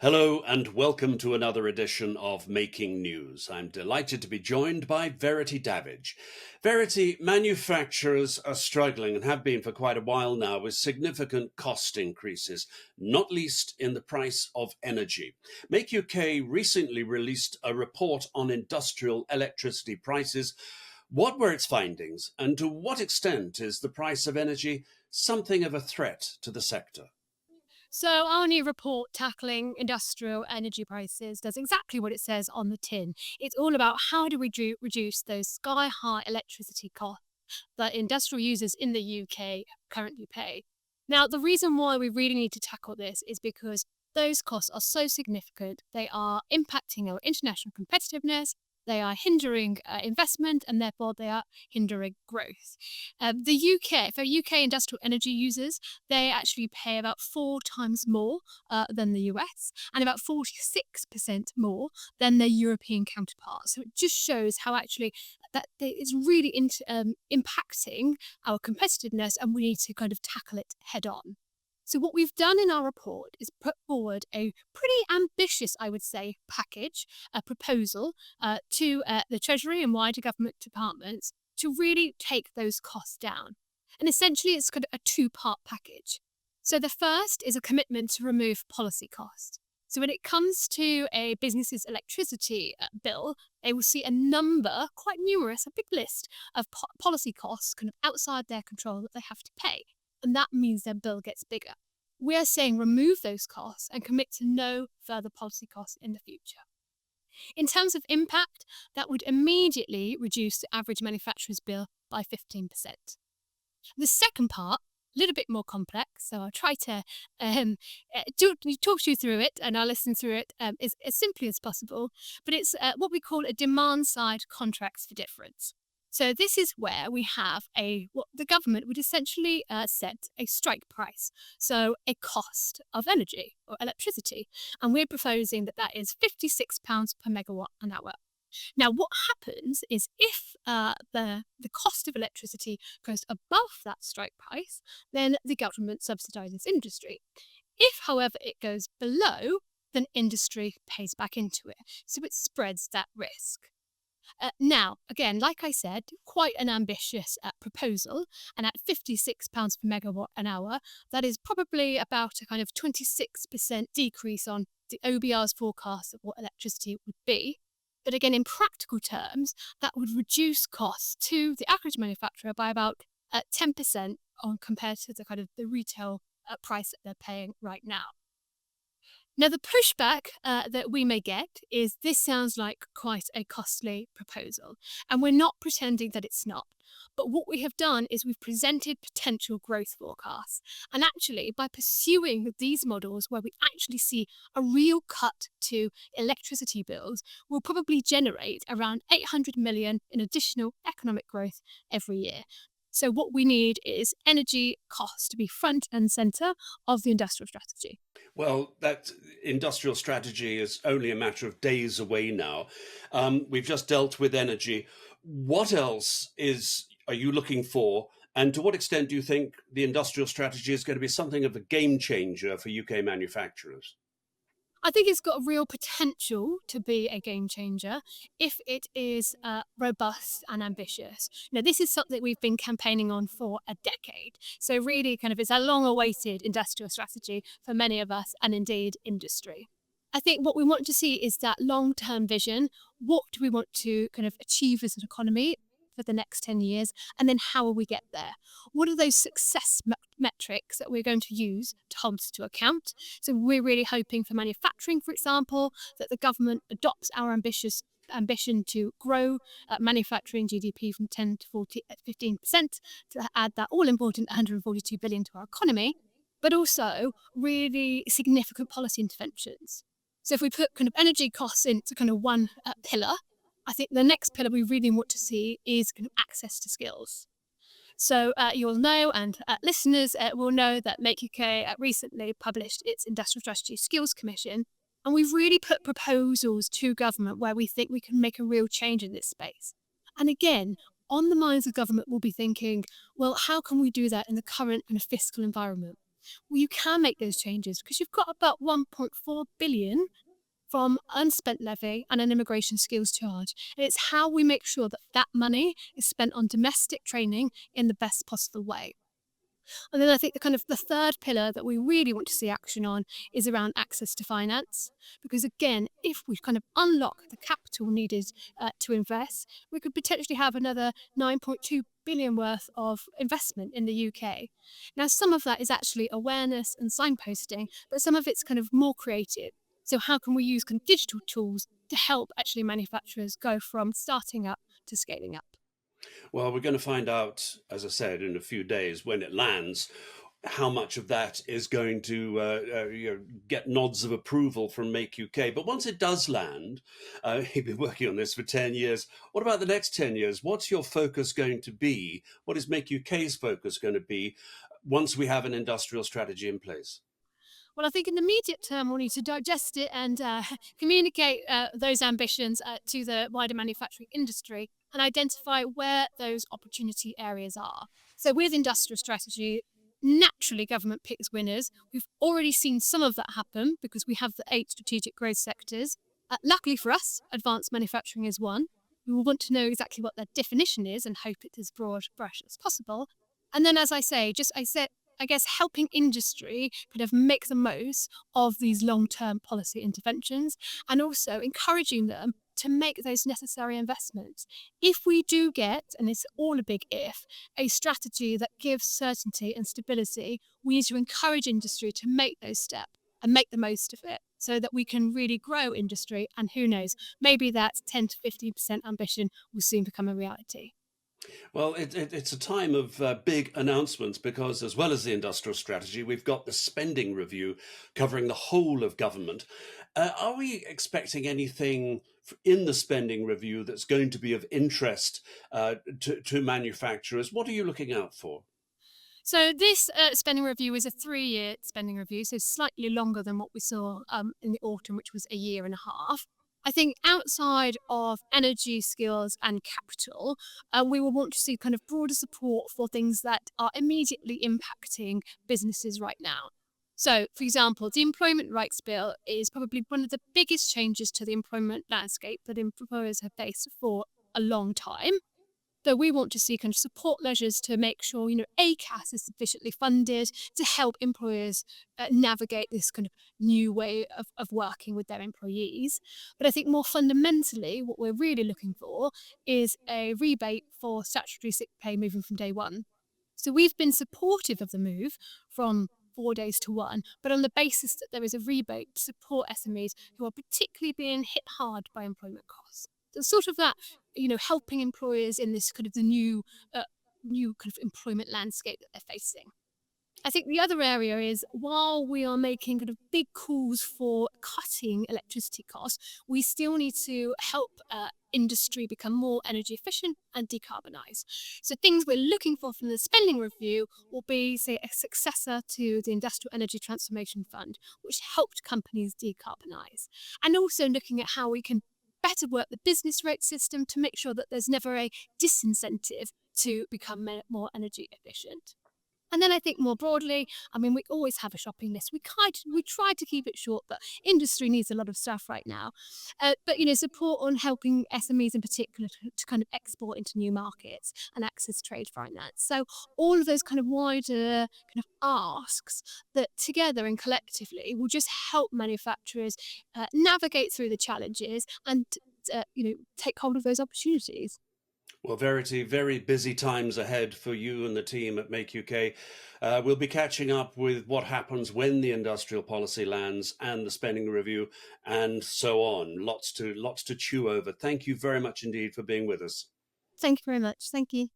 Hello and welcome to another edition of Making News. I'm delighted to be joined by Verity Davidge. Verity, manufacturers are struggling and have been for quite a while now with significant cost increases, not least in the price of energy. Make UK recently released a report on industrial electricity prices. What were its findings, and to what extent is the price of energy something of a threat to the sector? So, our new report tackling industrial energy prices does exactly what it says on the tin. It's all about how do we reduce those sky high electricity costs that industrial users in the UK currently pay. Now, the reason why we really need to tackle this is because those costs are so significant. They are impacting our international competitiveness, they are hindering investment, and therefore they are hindering growth. For UK industrial energy users, they actually pay about 4 times more than the US and about 46% more than their European counterparts. So it just shows how actually it's really impacting our competitiveness, and we need to kind of tackle it head on. So, what we've done in our report is put forward a pretty ambitious, I would say, package, a proposal to the Treasury and wider government departments to really take those costs down. And essentially, it's kind of a two-part package. So, the first is a commitment to remove policy costs. So, when it comes to a business's electricity bill, they will see a number, quite numerous, a big list of policy costs kind of outside their control that they have to pay. And that means their bill gets bigger. We are saying remove those costs and commit to no further policy costs in the future. In terms of impact, that would immediately reduce the average manufacturer's bill by 15%. The second part, a little bit more complex, so I'll try to talk you through it and I'll listen through it as simply as possible. But it's what we call a demand side contracts for difference. So this is where we have what the government would essentially set a strike price, so a cost of energy or electricity, and we're proposing that that is £56 per megawatt an hour. Now, what happens is if the cost of electricity goes above that strike price, then the government subsidises industry. If, however, it goes below, then industry pays back into it. So it spreads that risk. Now, again, like I said, quite an ambitious proposal. And at £56 per megawatt an hour, that is probably about a kind of 26% decrease on the OBR's forecast of what electricity would be. But again, in practical terms, that would reduce costs to the average manufacturer by about 10% on compared to the kind of the retail price that they're paying right now. Now, the pushback that we may get is this sounds like quite a costly proposal, and we're not pretending that it's not. But what we have done is we've presented potential growth forecasts. And actually, by pursuing these models where we actually see a real cut to electricity bills, we'll probably generate around 800 million in additional economic growth every year. So, what we need is energy costs to be front and centre of the industrial strategy. Well, that industrial strategy is only a matter of days away now. We've just dealt with energy. What else are you looking for? And to what extent do you think the industrial strategy is going to be something of a game changer for UK manufacturers? I think it's got a real potential to be a game changer if it is robust and ambitious. Now, this is something we've been campaigning on for a decade. So, really, kind of, it's a long awaited industrial strategy for many of us and indeed industry. I think what we want to see is that long term vision. What do we want to kind of achieve as an economy for the next 10 years? And then how will we get there? What are those success metrics that we're going to use to hold us to account? So we're really hoping for manufacturing, for example, that the government adopts our ambitious ambition to grow manufacturing GDP from 10 to 15% to add that all important 142 billion to our economy, but also really significant policy interventions. So if we put kind of energy costs into kind of one pillar, I think the next pillar we really want to see is kind of access to skills. So you'll know, and listeners will know that Make UK recently published its Industrial Strategy Skills Commission, and we've really put proposals to government where we think we can make a real change in this space. And again, on the minds of government, we'll be thinking, well, how can we do that in the current kind of fiscal environment? Well, you can make those changes because you've got about 1.4 billion from unspent levy and an immigration skills charge. And it's how we make sure that that money is spent on domestic training in the best possible way. And then I think the third pillar that we really want to see action on is around access to finance. Because again, if we kind of unlock the capital needed to invest, we could potentially have another 9.2 billion worth of investment in the UK. Now, some of that is actually awareness and signposting, but some of it's kind of more creative. So how can we use kind of digital tools to help actually manufacturers go from starting up to scaling up? Well, we're going to find out, as I said, in a few days when it lands, how much of that is going to get nods of approval from Make UK. But once it does land, you've been working on this for 10 years. What about the next 10 years? What's your focus going to be? What is Make UK's focus going to be once we have an industrial strategy in place? Well, I think in the immediate term, we'll need to digest it and communicate those ambitions to the wider manufacturing industry and identify where those opportunity areas are. So, with industrial strategy, naturally government picks winners. We've already seen some of that happen because we have the 8 strategic growth sectors. Luckily for us, advanced manufacturing is one. We will want to know exactly what their definition is and hope it's as broad brush as possible. And then, as I say, I guess helping industry kind of make the most of these long-term policy interventions and also encouraging them to make those necessary investments. If we do get, and it's all a big if, a strategy that gives certainty and stability, we need to encourage industry to make those steps and make the most of it so that we can really grow industry. And who knows, maybe that 10 to 15% ambition will soon become a reality. Well, it's a time of big announcements because, as well as the industrial strategy, we've got the spending review covering the whole of government. Are we expecting anything in the spending review that's going to be of interest to manufacturers? What are you looking out for? So this spending review is a 3-year spending review, so slightly longer than what we saw in the autumn, which was a year and a half. I think outside of energy, skills, and capital, we will want to see kind of broader support for things that are immediately impacting businesses right now. So, for example, the Employment Rights Bill is probably one of the biggest changes to the employment landscape that employers have faced for a long time. So we want to see kind of support measures to make sure, ACAS is sufficiently funded to help employers navigate this kind of new way of working with their employees. But I think more fundamentally, what we're really looking for is a rebate for statutory sick pay moving from day one. So we've been supportive of the move from 4 days to one, but on the basis that there is a rebate to support SMEs who are particularly being hit hard by employment costs. So sort of that, helping employers in this kind of the new kind of employment landscape that they're facing. I think the other area is while we are making kind of big calls for cutting electricity costs, we still need to help industry become more energy efficient and decarbonise. So things we're looking for from the spending review will be, say, a successor to the Industrial Energy Transformation Fund, which helped companies decarbonise, and also looking at how we can better work the business rate system to make sure that there's never a disincentive to become more energy efficient. And then I think more broadly, we always have a shopping list. We try to keep it short, but industry needs a lot of stuff right now. But support on helping SMEs in particular to kind of export into new markets and access trade finance. So all of those kind of wider kind of asks that together and collectively will just help manufacturers navigate through the challenges and take hold of those opportunities. Well, Verity, very busy times ahead for you and the team at Make UK. We'll be catching up with what happens when the industrial policy lands and the spending review and so on. Lots to chew over. Thank you very much indeed for being with us. Thank you very much. Thank you.